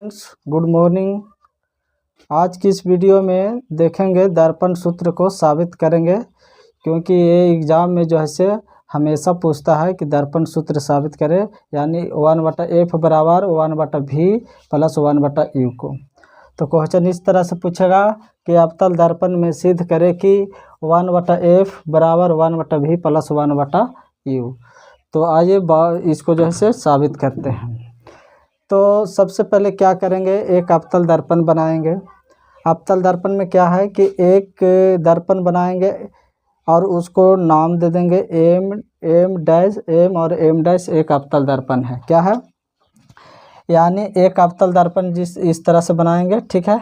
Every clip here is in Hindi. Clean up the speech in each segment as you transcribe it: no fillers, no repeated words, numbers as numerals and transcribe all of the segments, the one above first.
Good morning. आज की इस वीडियो में देखेंगे दर्पण सूत्र को साबित करेंगे, क्योंकि ये एग्ज़ाम में जो है से हमेशा पूछता है कि दर्पण सूत्र साबित करें, यानी 1/f बराबर 1/v प्लस 1/u को। तो क्वेश्चन इस तरह से पूछेगा कि अवतल दर्पण में सिद्ध करें कि 1/f बराबर 1/v प्लस 1/u। तो आइए इसको जो है से साबित करते हैं। तो सबसे पहले क्या करेंगे, एक अवतल दर्पण बनाएंगे। अवतल दर्पण में क्या है कि एक दर्पण बनाएंगे और उसको नाम दे देंगे एम डैश एम और एम डैश एक अवतल दर्पण है। क्या है, यानी एक अवतल दर्पण इस तरह से बनाएंगे, ठीक है।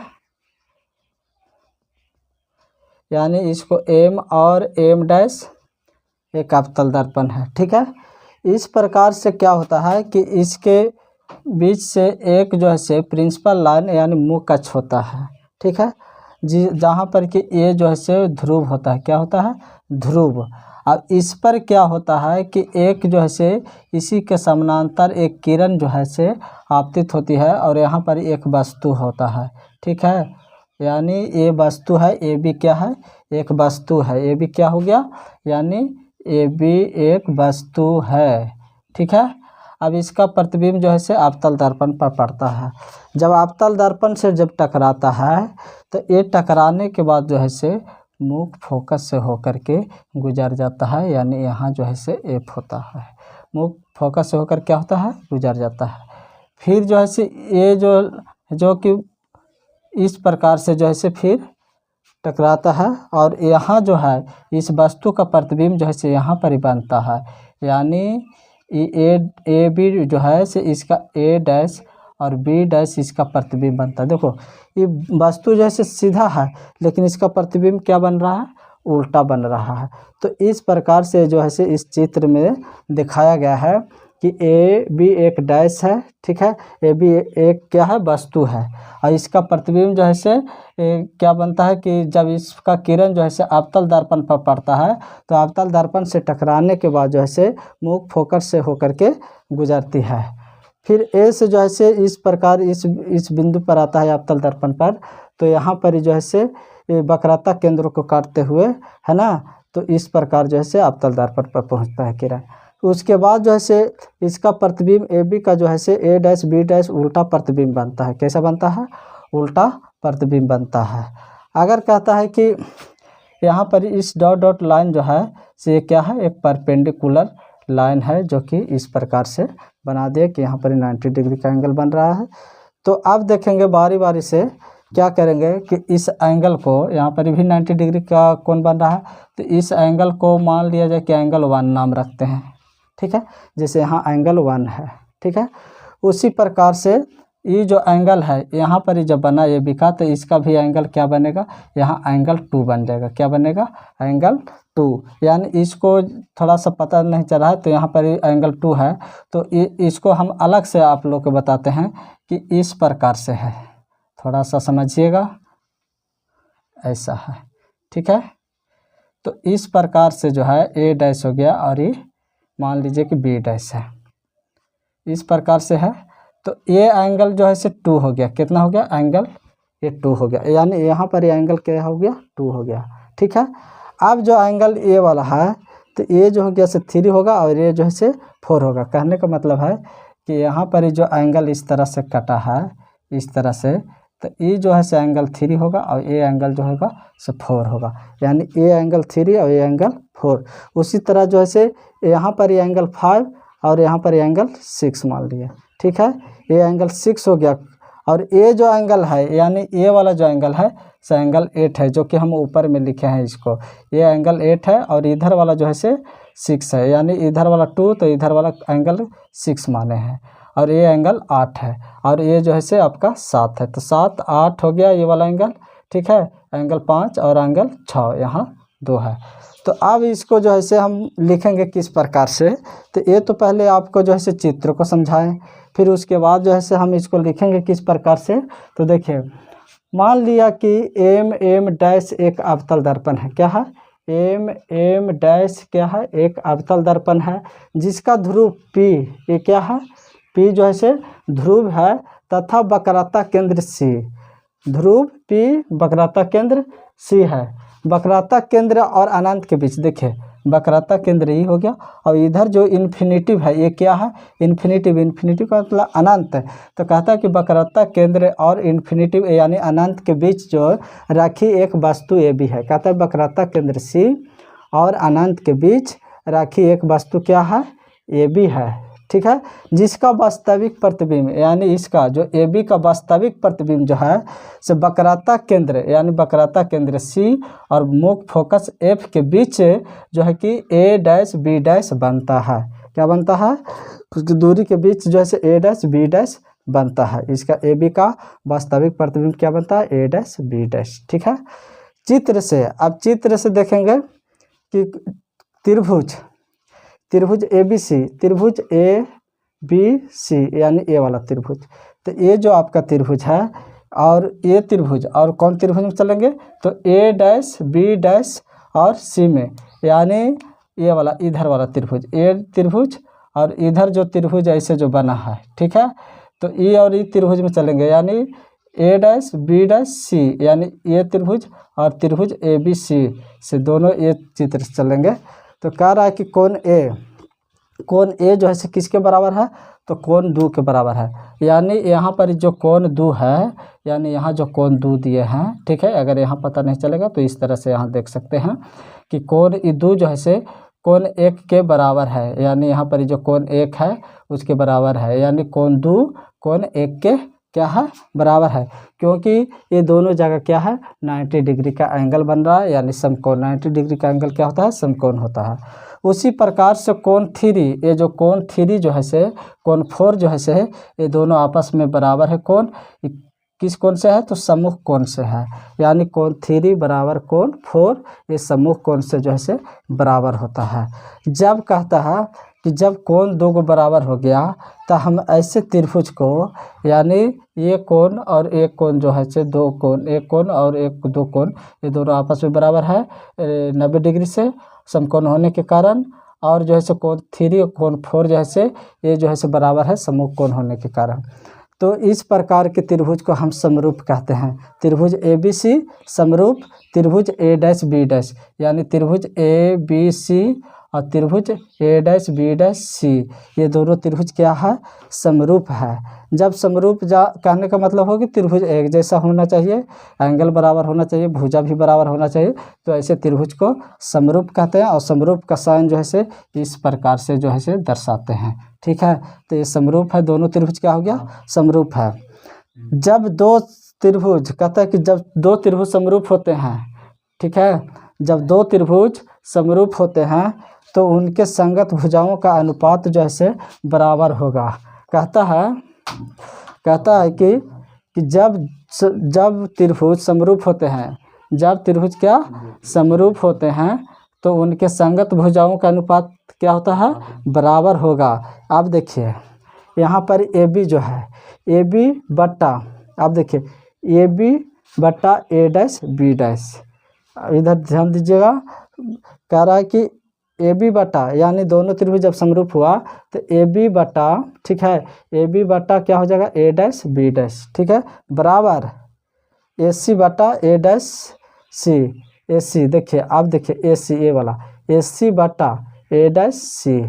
यानी इसको एम और एम डैश एक अवतल दर्पण है, ठीक है। इस प्रकार से क्या होता है कि इसके बीच से एक जो है से प्रिंसिपल लाइन यानी मुख्य अक्ष होता है, ठीक है जी, जहाँ पर कि ये जो है से ध्रुव होता है। क्या होता है, ध्रुव। अब इस पर क्या होता है कि एक जो है से इसी के समानांतर एक किरण जो है से आपतित होती है और यहाँ पर एक वस्तु होता है, ठीक है। यानी ये वस्तु है, ये भी क्या है, एक वस्तु है। ये भी क्या हो गया, यानी ये भी एक वस्तु है, ठीक है। अब इसका प्रतिबिंब जो है से अवतल दर्पण पर पड़ता है। जब अवतल दर्पण से जब टकराता है तो ये टकराने के बाद जो है से मुख्य फोकस से होकर के गुजर जाता है, यानी यहाँ जो है से एफ होता है। मुख्य फोकस से होकर क्या होता है, गुजर जाता है। फिर जो है से ये जो कि इस प्रकार से जो है से फिर टकराता है और यहाँ जो है इस वस्तु का प्रतिबिंब जो है से यहाँ पर ही बनता है। यानी ए बी जो है से इसका ए डैश और बी डैश इसका प्रतिबिंब बनता है। देखो ये वस्तु जैसे सीधा है, लेकिन इसका प्रतिबिंब क्या बन रहा है, उल्टा बन रहा है। तो इस प्रकार से जो है से इस चित्र में दिखाया गया है कि ए बी एक डैश है, ठीक है। ए बी एक क्या है, वस्तु है और इसका प्रतिबिंब जो है से क्या बनता है कि जब इसका किरण जो है से अवतल दर्पण पर पड़ता है तो अवतल दर्पण से टकराने के बाद जो है से मुख्य फोकस से होकर के गुजरती है। फिर ए से जो है से इस प्रकार इस बिंदु पर आता है अवतल दर्पण पर, तो यहाँ पर जो है से वक्रता केंद्र को काटते हुए, है ना, तो इस प्रकार जो है से अवतल दर्पण पर पहुँचता है किरण। उसके बाद जो है से इसका प्रतिबिंब ए बी का जो है से ए डैश बी डैश उल्टा प्रतिबिंब बनता है। कैसा बनता है, उल्टा प्रतिबिंब बनता है। अगर कहता है कि यहाँ पर इस डॉट डॉट लाइन जो है से क्या है, एक परपेंडिकुलर लाइन है जो कि इस प्रकार से बना दिया कि यहाँ पर 90 डिग्री का एंगल बन रहा है। तो अब देखेंगे बारी बारी से क्या करेंगे कि इस एंगल को, यहाँ पर भी 90 डिग्री का कोण बन रहा है, तो इस एंगल को मान लिया जाए कि एंगल 1 नाम रखते हैं, ठीक है। जैसे यहाँ एंगल 1 है, ठीक है। उसी प्रकार से ये जो एंगल है यहाँ पर ही जब बना ये बिका, तो इसका भी एंगल क्या बनेगा, यहाँ एंगल 2 बन जाएगा। क्या बनेगा, एंगल 2। यानी इसको थोड़ा सा पता नहीं चल रहा है तो यहाँ पर एंगल 2 है, तो इसको हम अलग से आप लोग को बताते हैं कि इस प्रकार से है। थोड़ा सा समझिएगा, ऐसा है, ठीक है। तो इस प्रकार से जो है ए डैश हो गया और ये मान लीजिए कि बी डैश है, इस प्रकार से है। तो ये एंगल जो है से 2 हो गया। कितना हो गया, एंगल ये 2 हो गया, यानी यहाँ पर ये एंगल क्या हो गया, 2 हो गया, ठीक है। अब जो एंगल ए वाला है तो ये जो हो गया से 3 होगा और ये जो है से 4 होगा। कहने का मतलब है कि यहाँ पर जो एंगल इस तरह से कटा है, इस तरह से, तो ये जो है से एंगल 3 होगा और ये एंगल जो होगा से 4 होगा। यानी ये एंगल 3 और ये एंगल 4। उसी तरह जो है से यहाँ पर ये एंगल 5 और यहाँ पर ये एंगल 6 मान लिया, ठीक है। ये एंगल 6 हो गया और ये जो एंगल है, यानी ये वाला जो एंगल है से एंगल 8 है, जो कि हम ऊपर में लिखे हैं इसको। ये एंगल 8 है और इधर वाला जो है से 6 है, यानी इधर वाला 2 तो इधर वाला एंगल 6 माने हैं और ये एंगल 8 है और ये जो है से आपका 7 है। तो 7 8 हो गया ये वाला एंगल, ठीक है। एंगल 5 और एंगल 6 यहाँ 2 है। तो अब इसको जो है से हम लिखेंगे किस प्रकार से, तो ये तो पहले आपको जो है से चित्र को समझाएं, फिर उसके बाद जो है से हम इसको लिखेंगे किस प्रकार से। तो देखिए, मान लिया कि एम डैश एक अवतल दर्पण है। क्या है, एम डैश क्या है, एक अवतल दर्पण है जिसका ध्रुव P, ये क्या है, P जो है से ध्रुव है तथा वक्रता केंद्र सी। ध्रुव P, वक्रता केंद्र C है। वक्रता केंद्र और अनंत के बीच देखिए वक्रता केंद्र ही हो गया, और इधर जो इन्फिनिटिव है ये क्या है, इन्फिनिटिव। इन्फिनिटिव का मतलब अनंत है। तो कहता है कि वक्रता केंद्र और इन्फिनिटिव यानी अनंत के बीच जो राखी एक वस्तु ए बी है। कहता है वक्रता केंद्र सी और अनंत के बीच राखी एक वस्तु क्या है, ए बी है। ठीक है, जिसका वास्तविक प्रतिबिंब यानी इसका जो ए बी का वास्तविक प्रतिबिंब जो है से वक्रता केंद्र यानी वक्रता केंद्र सी और मुख्य फोकस एफ के बीच जो है कि ए डैश बी डैश बनता है। क्या बनता है, उसकी दूरी के बीच जो है ए डैश बी डैश बनता है। इसका ए बी का वास्तविक प्रतिबिंब क्या बनता है, ए डैश बी डैश। ठीक है, चित्र से अब चित्र से देखेंगे कि त्रिभुज ए बी सी, त्रिभुज ए बी सी यानी ए वाला त्रिभुज। तो ये जो आपका त्रिभुज है और ये त्रिभुज और कौन त्रिभुज में चलेंगे, तो ए डैश बी डैश और सी में, यानी ये वाला इधर वाला त्रिभुज, ए त्रिभुज और इधर जो त्रिभुज ऐसे जो बना है। ठीक है, तो ये और ये त्रिभुज में चलेंगे, यानी ए डैश बी डैश सी यानी ये त्रिभुज और त्रिभुज ए बी सी से दोनों ये चित्र से चलेंगे। तो कह रहा है कि कोण ए जो है से किसके बराबर है, तो कोण दो के बराबर है। यानी यहाँ पर जो कोण दो है, यानी यहाँ जो कोण दो दिए हैं। ठीक है, अगर यहाँ पता नहीं चलेगा तो इस तरह से यहाँ देख सकते हैं कि कोण ई दो जो है से कोण एक के बराबर है, यानी यहाँ पर जो कोण एक है उसके बराबर है, यानी कोण दो कोण एक के क्या है, बराबर है। क्योंकि ये दोनों जगह क्या है, 90 डिग्री का एंगल बन रहा है, यानी समकोण। 90 डिग्री का एंगल क्या होता है, समकोण होता है। उसी प्रकार से कोण थ्री, ये जो कोण थ्री जो है से कोण फोर जो है से ये दोनों आपस में बराबर है। कोण किस कोण से है, तो सम्मुख कोण से है, यानी कोण थ्री बराबर कोण फोर, ये सम्मुख कोण से जो है से बराबर होता है। जब कहता है कि जब कोण दो को बराबर हो गया तो हम ऐसे त्रिभुज को, यानी ये कोण और एक कोण जो है से दो कोण, एक कोण और एक दो कोण, ये दोनों आपस में बराबर है 90 डिग्री से समकोण होने के कारण, और जो है से कोण थ्री और कोण फोर जो है से ये जो है से बराबर है सम्मुख कोण होने के कारण। तो इस प्रकार के त्रिभुज को हम समरूप कहते हैं। त्रिभुज ए बी सी समरूप त्रिभुज ए डैश बी डैश, यानी त्रिभुज ए बी सी और त्रिभुज ए डैश बी डैश सी, ये दोनों त्रिभुज क्या है, समरूप है। जब समरूप कहने का मतलब हो कि त्रिभुज एक जैसा होना चाहिए, एंगल बराबर होना चाहिए, भुजा भी बराबर होना चाहिए, तो ऐसे त्रिभुज को समरूप कहते हैं। और समरूप का साइन जो है से इस प्रकार से जो है से दर्शाते हैं। ठीक है, तो ये समरूप है, दोनों त्रिभुज क्या हो गया, समरूप है। जब दो त्रिभुज, कहता है कि जब दो त्रिभुज समरूप होते हैं, ठीक है, जब दो त्रिभुज समरूप होते हैं तो उनके संगत भुजाओं का अनुपात जो है से बराबर होगा। कहता है कि जब त्रिभुज समरूप होते हैं, जब त्रिभुज क्या समरूप होते हैं तो उनके संगत भुजाओं का अनुपात क्या होता है, बराबर होगा। आप देखिए यहाँ पर ए बी जो है, ए बी बट्टा, आप देखिए ए बी बट्टा ए डैश बी डैश, इधर ध्यान दीजिएगा। कह रहा है कि ए बी बटा, यानी दोनों त्रिभुज जब समरूप हुआ तो ए बी बटा, ठीक है, ए बी बटा क्या हो जाएगा, ए डैश बी डैश, ठीक है, बराबर ए सी बटा ए डैश सी। ए सी देखिए, आप देखिए ए सी, ए वाला ए सी बटा ए डैश सी,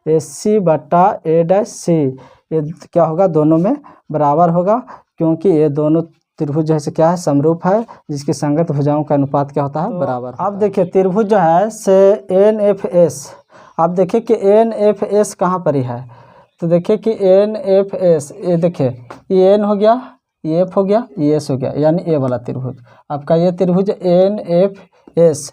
ए सी बटा ए डैश सी, ये क्या होगा, दोनों में बराबर होगा, क्योंकि ये दोनों त्रिभुज जैसे क्या है, समरूप है, जिसकी संगत भुजाओं का अनुपात क्या होता है, बराबर। अब देखिए त्रिभुज जो है से एन एफ एस, आप देखिए कि एन एफ एस कहाँ पर ही है, तो देखिए कि एन एफ एस, ये देखिए ये एन हो गया, ये एफ हो गया, ये एस हो गया, यानी ए वाला त्रिभुज आपका, ये त्रिभुज एन एफ एस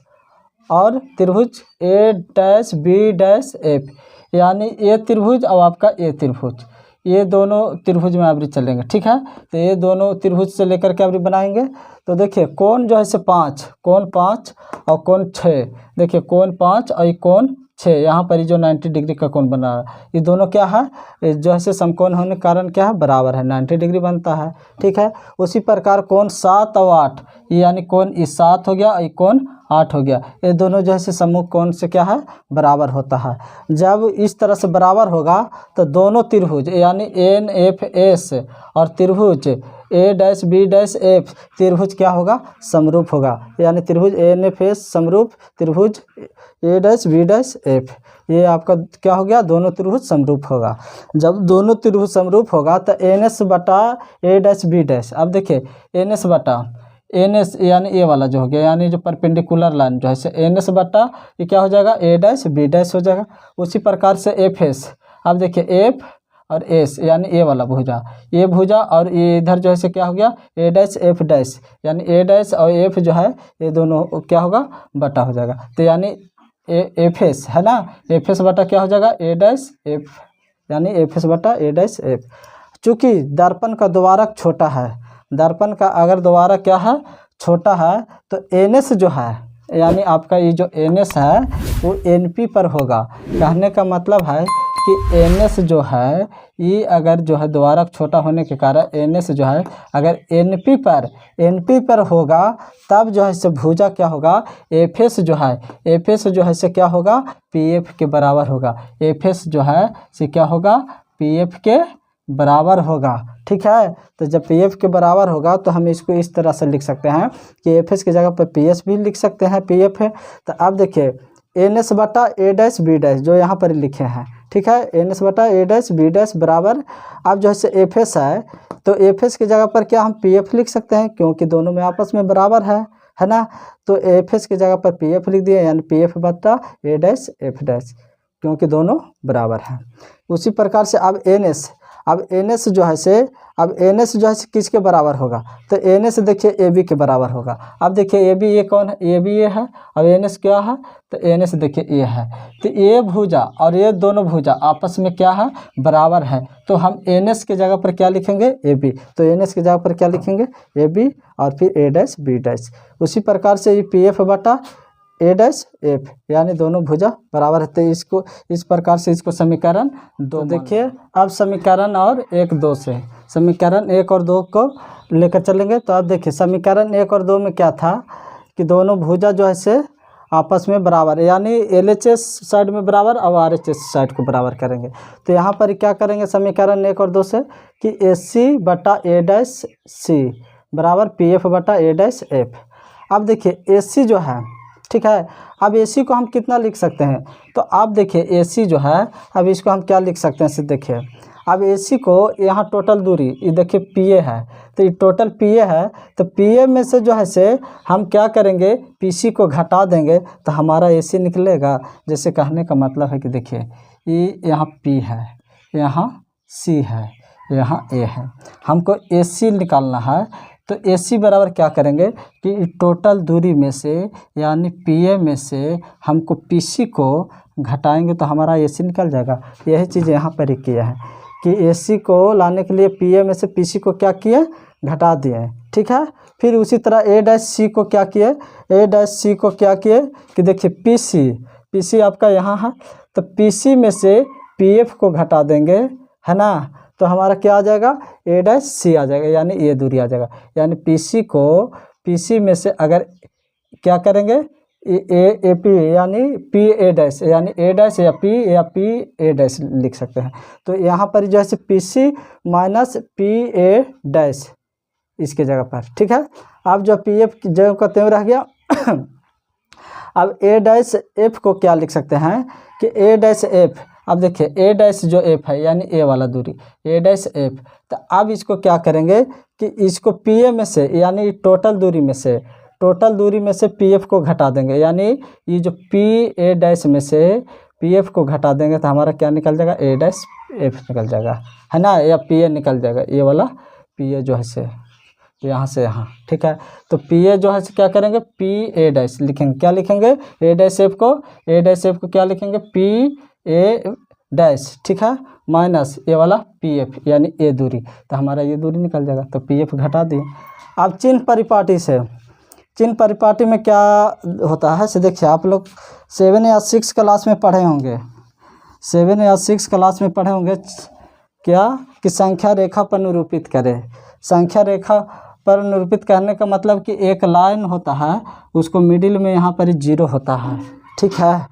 और त्रिभुज ए डैश बी डैश एफ, यानी ए त्रिभुज और आपका ए त्रिभुज, ये दोनों त्रिभुज में अभी चलेंगे। ठीक है, तो ये दोनों त्रिभुज से लेकर के अभी बनाएंगे। तो देखिए कोण जो है से 5, कोण 5 और कोण 6, देखिए कोण 5 और कोण 6, यहाँ पर ही जो 90 डिग्री का कोण बना रहा है, ये दोनों क्या है, जो है से समकोण होने के कारण क्या है, बराबर है, 90 डिग्री बनता है। ठीक है, उसी प्रकार कोण 7 और 8, ये यानी कोण ये 7 हो गया, ये कोण 8 हो गया। ये दोनों जो है से सम्मुख कोण से क्या है, बराबर होता है। जब इस तरह से बराबर होगा तो दोनों त्रिभुज यानी एन एफ एस और त्रिभुज ए डैश बी डैश एफ त्रिभुज क्या होगा, समरूप होगा। यानी त्रिभुज एन एफ एस समरूप त्रिभुज ए डैश बी डैश एफ, ये आपका क्या हो गया, दोनों त्रिभुज समरूप होगा। जब दोनों त्रिभुज समरूप होगा तो एन एस बटा ए डैश बी डैश, अब देखिए एन एस बटा एन एस यानी ए वाला जो हो गया, यानी जो परपेंडिकुलर लाइन जो है एन एस बटा ये क्या हो जाएगा, ए डैश बी डैश हो जाएगा। उसी प्रकार से एफ एस, अब देखिए एफ और एस यानी ए वाला भुजा, ये भुजा और ये इधर जो है से क्या हो गया, ए डैश एफ डैश, यानी ए डैश और एफ जो है ये दोनों क्या होगा, बटा हो जाएगा। तो यानी एफ एस है ना, एफ एस बटा क्या हो जाएगा, ए डैश एफ, यानी एफ एस बटा ए डैश एफ। चूँकि दर्पण का द्वारक छोटा है, दर्पण का अगर द्वारक क्या है, छोटा है, तो एन एस जो है यानी आपका ये जो एन एस है वो एन पी पर होगा। कहने का मतलब है कि एन एस जो है ये अगर जो है द्वारक छोटा होने के कारण एन एस जो है अगर एन पी पर होगा तब जो है से भुजा क्या होगा, एफ एस जो है, एफ एस जो है से क्या होगा, पी एफ के बराबर होगा। एफ एस जो है से क्या होगा, पी एफ के बराबर होगा। ठीक है, तो जब पी एफ के बराबर होगा तो हम इसको इस तरह से लिख सकते हैं कि एफ एस की जगह पर पी एस भी लिख सकते हैं, पी एफ है। तो अब देखिए एन एस बटा ए डैश बी डैश जो यहाँ पर लिखे हैं, ठीक है, एन एस बटा ए डैश बी डैश बराबर, अब जो है एफ एस है तो एफ एस की जगह पर क्या हम पी एफ लिख सकते हैं, क्योंकि दोनों में आपस में बराबर है ना। तो एफ एस की जगह पर पी एफ लिख दिए, यानी पी एफ बटा ए डैश एफ डैश, क्योंकि दोनों बराबर हैं। उसी प्रकार से अब एन एस, अब एन एस जो है से, अब एन एस जो है किसके बराबर होगा, तो एन एस देखिए ए बी के बराबर होगा। अब देखिए ए बी ये कौन है, ए बी ये है, अब एन एस क्या है, तो एन एस देखिए ये है। तो ये भुजा और ये दोनों भुजा आपस में क्या है, बराबर है। तो हम एन एस के जगह पर क्या लिखेंगे, ए बी, तो एन एस की जगह पर क्या लिखेंगे, ए बी और फिर ए डैश बी डैश। उसी प्रकार से ये पी एफ बटा ए डैश एफ, यानी दोनों भुजा बराबर है। तो इसको इस प्रकार से इसको समीकरण 2 देखिए। अब समीकरण और 1 2 से, समीकरण 1 और 2 को लेकर चलेंगे। तो अब देखिए समीकरण 1 और 2 में क्या था कि दोनों भुजा जो है से आपस में बराबर है, यानी एल एच एस साइड में बराबर और आर एच एस साइड को बराबर करेंगे। तो यहाँ पर क्या करेंगे समीकरण 1 और 2 से कि ए सी बटा ए डैश सी बराबर पी एफ बटा ए डैश एफ। अब देखिए ए सी जो है, ठीक है, अब ए सी को हम कितना लिख सकते हैं, तो आप देखिए ए सी जो है अब इसको हम क्या लिख सकते हैं, सिर्फ देखिए अब ए सी को यहाँ टोटल दूरी ये देखिए पी ए है, तो ये टोटल पी ए है, तो पी ए में से जो है से हम क्या करेंगे, पी सी को घटा देंगे तो हमारा ए सी निकलेगा। जैसे कहने का मतलब है कि देखिए ये यहाँ पी है, यहाँ सी है, यहाँ ए है, हमको ए सी निकालना है। तो ए सी बराबर क्या करेंगे कि टोटल दूरी में से यानी पी ए में से हमको पी सी को घटाएंगे तो हमारा ए सी निकल जाएगा। यही चीज़ यहाँ पर ही किया है कि ए सी को लाने के लिए पी ए में से पी सी को क्या किए, घटा दिए। ठीक है, फिर उसी तरह ए डैश सी को क्या किए, ए डैश सी को क्या किए कि देखिए पी सी आपका यहाँ है, तो पी सी में से पी एफ को घटा देंगे, है ना, तो हमारा क्या आ जाएगा, ए डैश सी आ जाएगा, यानी ये दूरी आ जाएगा। यानी पीसी को पीसी में से अगर क्या करेंगे ए पी यानी पी ए डैश, यानी ए डैश या पी ए डैश लिख सकते हैं। तो यहाँ पर जो है PC minus P A dash इसके जगह पर, ठीक है। अब जो पी एफ की जगह का त्यों रह गया अब ए डैश एफ को क्या लिख सकते हैं कि ए डैश एफ, अब देखिए ए डैश जो एफ है यानी ए वाला दूरी ए डैश एफ, तो अब इसको क्या करेंगे कि इसको पी ए में से यानी टोटल दूरी में से पी एफ को घटा देंगे, यानी ये जो पी ए डैश में से पी एफ को घटा देंगे तो हमारा क्या निकल जाएगा, ए डैश एफ निकल जाएगा, है ना, या पी ए निकल जाएगा, ये वाला पी ए जो है से यहाँ से यहाँ, ठीक है। तो पी ए जो है क्या करेंगे, पी ए डैश लिखेंगे, क्या लिखेंगे, ए डैश एफ को क्या लिखेंगे, पी ए डैश, ठीक है, माइनस ये वाला पी एफ यानी ए दूरी, तो हमारा ये दूरी निकल जाएगा। तो पी एफ घटा दिए। अब चिन्ह परिपाटी में क्या होता है, से देखिए आप लोग 7 या 6 क्लास में पढ़े होंगे, 7 या 6 क्लास में पढ़े होंगे क्या कि संख्या रेखा पर निरूपित करें। संख्या रेखा पर निरूपित करने का मतलब कि एक लाइन होता है, उसको मिडिल में यहाँ पर जीरो होता है, ठीक है।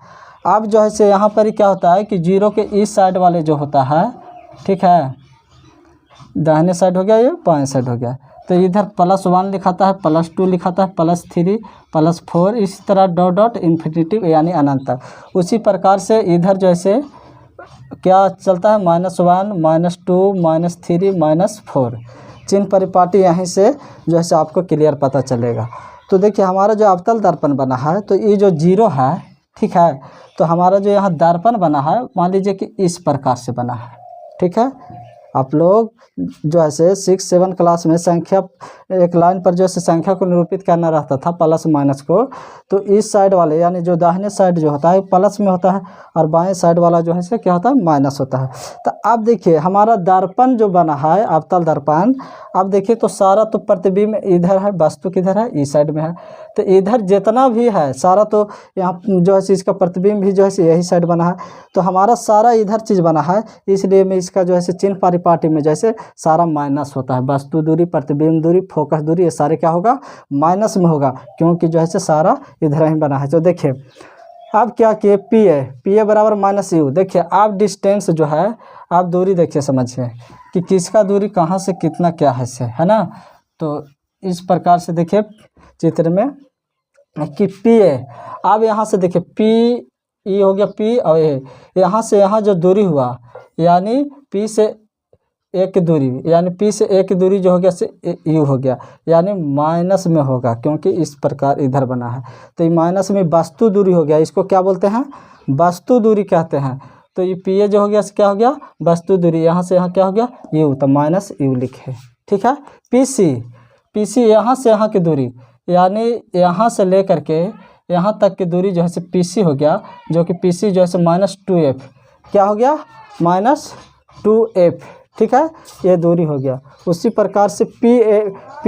अब जो है से यहाँ पर क्या होता है कि जीरो के इस साइड वाले जो होता है, ठीक है, दाहिने साइड हो गया, ये बाएं साइड हो गया, तो इधर +1 लिखाता है, +2 लिखाता है, +3 +4, इसी तरह डॉट डॉट इन्फिनिटी यानी अनंत तक। उसी प्रकार से इधर जैसे क्या चलता है, -1 -2 -3 -4, चिन्ह परिपाटी यहीं से जो है आपको क्लियर पता चलेगा। तो देखिए हमारा जो अवतल दर्पण बना है, तो ये जो जीरो है, ठीक है, तो हमारा जो यहाँ दर्पण बना है, मान लीजिए कि इस प्रकार से बना है, ठीक है। आप लोग जो है 6-7 क्लास में संख्या एक लाइन पर जो है संख्या को निरूपित करना रहता था प्लस माइनस को, तो इस साइड वाले यानी जो दाहिने साइड जो होता है प्लस में होता है और बाएं साइड वाला जो है क्या होता है, माइनस होता है। तो अब देखिए हमारा दर्पण जो बना है अवतल दर्पण, अब देखिए तो सारा तो प्रतिबिंब इधर है, वस्तु किधर है, इस साइड में है, तो इधर जितना भी है सारा तो यहाँ जो है इसका प्रतिबिंब भी जो है यही साइड बना है, तो हमारा सारा इधर चीज़ बना है, इसलिए मैं इसका जो है चिन्ह परिपाटी में जैसे सारा माइनस होता है, वस्तु दूरी, प्रतिबिंब दूरी, फोकस दूरी, ये सारे क्या होगा, माइनस में होगा, क्योंकि जो है सारा इधर ही बना है। तो देखिए अब क्या किए, पी ए बराबर -u। देखिए आप डिस्टेंस जो है, आप दूरी देखिए समझिए कि किसका दूरी कहाँ से कितना क्या है ना। तो इस प्रकार से देखिए चित्र में कि पी ए, अब यहाँ से देखिए पी ई हो गया, पी और ए, यहाँ से यहाँ जो दूरी हुआ यानी पी से ए की दूरी, यानी पी से ए की दूरी जो हो गया से यू हो गया, यानी माइनस में होगा, क्योंकि इस प्रकार इधर बना है, तो ये माइनस में वस्तु दूरी हो गया, इसको क्या बोलते हैं, वस्तु दूरी कहते हैं। तो ये पी ए जो हो गया क्या हो गया, वस्तु दूरी, यहाँ से यहाँ क्या हो गया, यू, तो -u लिखे, ठीक है। पी सी यहाँ से यहाँ की दूरी, यानी यहाँ से लेकर के यहाँ तक की दूरी जो है पी सी हो गया, जो कि पी सी जो है -2f, क्या हो गया, -2f, ठीक है, ये दूरी हो गया। उसी प्रकार से पी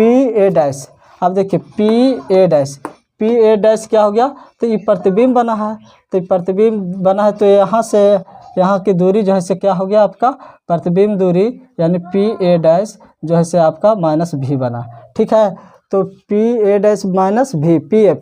ए डैश, अब देखिए पी ए डैश क्या हो गया, तो ये प्रतिबिंब बना है, तो ये प्रतिबिंब बना है, तो यहाँ से यहाँ की दूरी जो है क्या हो गया आपका प्रतिबिंब दूरी, यानी पी ए डैश जो है आपका -v बना, ठीक है। तो P A dash -v, P F,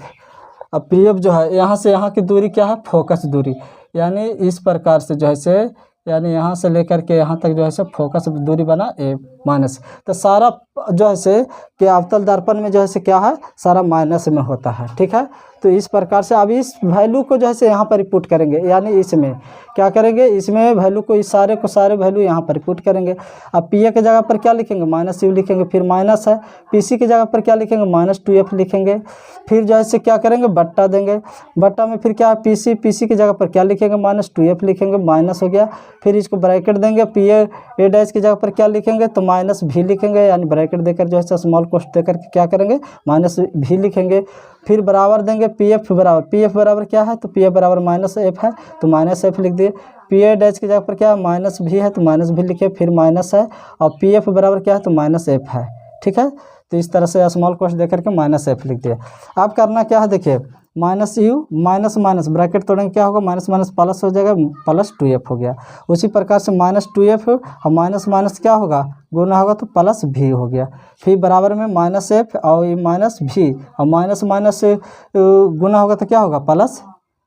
अब पी एफ जो है यहाँ से यहाँ की दूरी क्या है, फोकस दूरी, यानी इस प्रकार से जो है यानी यहाँ से लेकर के यहाँ तक जो है फोकस दूरी बना ए माइनस। तो सारा जो है कि अवतल दर्पण में जो है क्या है, सारा माइनस में होता है, ठीक है। तो इस प्रकार से अब इस वैल्यू को जो है यहाँ पर पुट करेंगे, यानी इसमें क्या करेंगे, इसमें वैल्यू को इस सारे वैल्यू यहाँ पर पुट करेंगे। अब पी ए के जगह पर क्या लिखेंगे, -u लिखेंगे, फिर माइनस है, पी सी की जगह पर क्या लिखेंगे, -2f लिखेंगे, फिर जो है क्या करेंगे, बट्टा देंगे, बट्टा में फिर क्या है, पी सी की जगह पर क्या लिखेंगे, -2f लिखेंगे, माइनस हो गया, फिर इसको ब्रैकेट देंगे, पी ए डैश की जगह पर क्या लिखेंगे, तो -v लिखेंगे, यानी ब्रैकेट देकर जो है स्मॉल कोष्ठ देकर क्या करेंगे, -v लिखेंगे, फिर बराबर देंगे पी एफ बराबर क्या है, तो पी एफ बराबर -f है, तो -f लिख दिए, पी ए डैश की जगह पर क्या है, -v है, तो -v लिखे, फिर माइनस है, और पी एफ बराबर क्या है, तो -f है, ठीक है। तो इस तरह से स्मॉल कोष्ठ देकर के -f लिख दिया। अब करना क्या है, देखिए -u माइनस ब्रैकेट तोड़ेंगे, क्या होगा, माइनस प्लस हो जाएगा, +2f हो गया। उसी प्रकार से -2f और माइनस क्या होगा, गुना होगा, तो +v हो गया, फिर बराबर में -f और -v और माइनस से गुना होगा तो क्या होगा, प्लस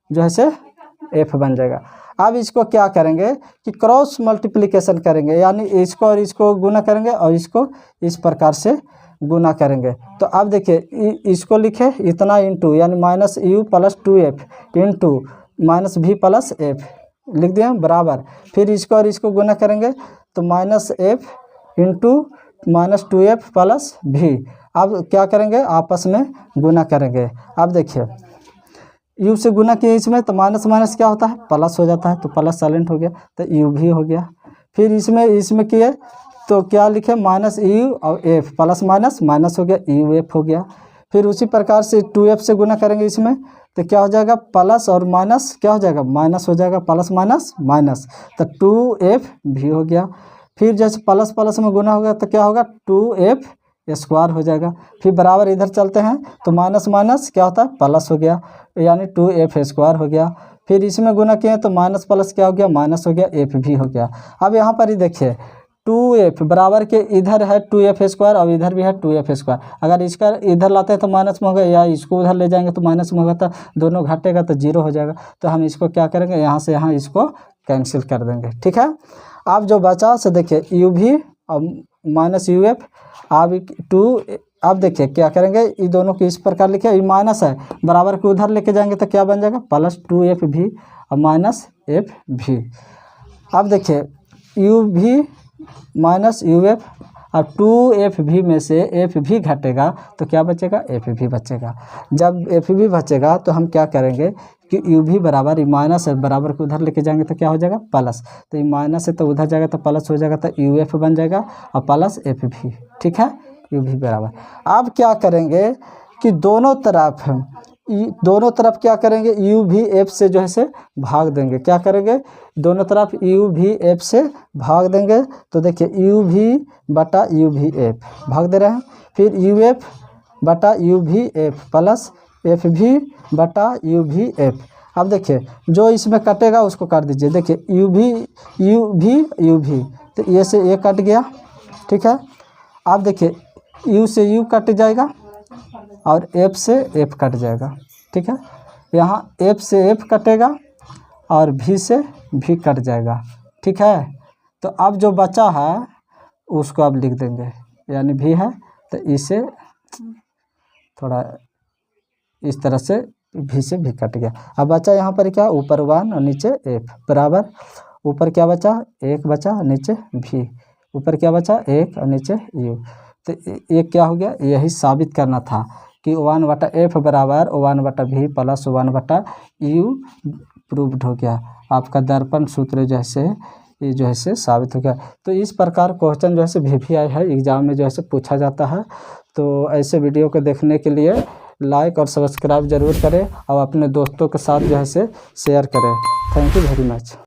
जो है से f बन जाएगा। अब इसको क्या करेंगे कि क्रॉस मल्टीप्लिकेशन करेंगे, यानी इसको और इसको गुना करेंगे और इसको इस प्रकार से गुना करेंगे। तो अब देखिए इसको लिखे इतना इंटू, यानी -u + 2f into -v + f लिख दिया बराबर, फिर इसको और इसको गुना करेंगे तो -f इंटू -2f + v। अब क्या करेंगे, आपस में गुना करेंगे। अब देखिए u से गुना किए इसमें, तो माइनस क्या होता है, प्लस हो जाता है, तो प्लस साइलेंट हो गया, तो u भी हो गया। फिर इसमें किए तो क्या लिखे, -u और f, प्लस माइनस हो गया, uf हो गया। फिर उसी प्रकार से 2f से गुना करेंगे इसमें, तो क्या हो जाएगा, प्लस और माइनस क्या हो जाएगा, माइनस हो जाएगा, प्लस माइनस, तो 2f भी हो गया। फिर जैसे प्लस में गुना होगा तो क्या होगा, 2f स्क्वायर हो जाएगा। फिर बराबर इधर चलते हैं तो माइनस क्या होता है, प्लस हो गया, यानी 2f स्क्वायर हो गया। फिर इसमें गुना किए तो माइनस प्लस क्या हो गया, माइनस हो गया, f भी हो गया। अब यहाँ पर ही देखिए 2f बराबर के इधर है 2f² और इधर भी है 2f²। अगर इसका इधर लाते हैं तो माइनस में होगा, या इसको उधर ले जाएंगे तो माइनस में होगा, तो दोनों घटेगा तो 0 हो जाएगा। तो हम इसको क्या करेंगे, यहाँ से यहाँ इसको कैंसिल कर देंगे, ठीक है। अब जो बचा से देखिए UV और माइनस UF, अब देखिए क्या करेंगे, ये दोनों को इस प्रकार लिखे, ये माइनस है बराबर के उधर लेके जाएंगे तो क्या बन जाएगा, प्लस 2FV और माइनस FV। अब देखिए UV माइनस UF और 2FV में से FV घटेगा तो क्या बचेगा, FV बचेगा। जब FV बचेगा तो हम क्या करेंगे कि UV बराबर, ये माइनस है बराबर को उधर लेके जाएंगे तो क्या हो जाएगा, प्लस। तो ये माइनस है तो उधर जाएगा तो प्लस हो जाएगा, तो UF बन जाएगा और प्लस FV, ठीक है। UV बराबर, अब क्या करेंगे कि दोनों तरफ क्या करेंगे, UVF से जो है से भाग देंगे। क्या करेंगे, दोनों तरफ UVF से भाग देंगे। तो देखिए UV बटा UVF भाग दे रहे हैं, फिर UF बटा UVF प्लस FV बटा UVF। अब देखिए जो इसमें कटेगा उसको काट दीजिए। देखिए UV तो ये से ये कट गया, ठीक है। अब देखिए U से U कट जाएगा और F से F कट जाएगा, ठीक है। यहाँ F से F कटेगा और V से V कट जाएगा, ठीक है। तो अब जो बचा है उसको अब लिख देंगे, यानी V है तो इसे थोड़ा इस तरह से V से V कट गया। अब बचा यहाँ पर क्या, ऊपर 1 और नीचे F बराबर, ऊपर क्या बचा, 1 बचा, नीचे V, ऊपर क्या बचा, 1 और नीचे U। तो ये क्या हो गया, यही साबित करना था कि 1/F बराबर 1/V प्लस 1/U प्रूव्ड हो गया। आपका दर्पण सूत्र जैसे ये जो है से साबित हो गया। तो इस प्रकार क्वेश्चन जो है से VVI है एग्ज़ाम में जो है से पूछा जाता है। तो ऐसे वीडियो को देखने के लिए लाइक और सब्सक्राइब ज़रूर करें और अपने दोस्तों के साथ जो है से शेयर करें। Thank you very much.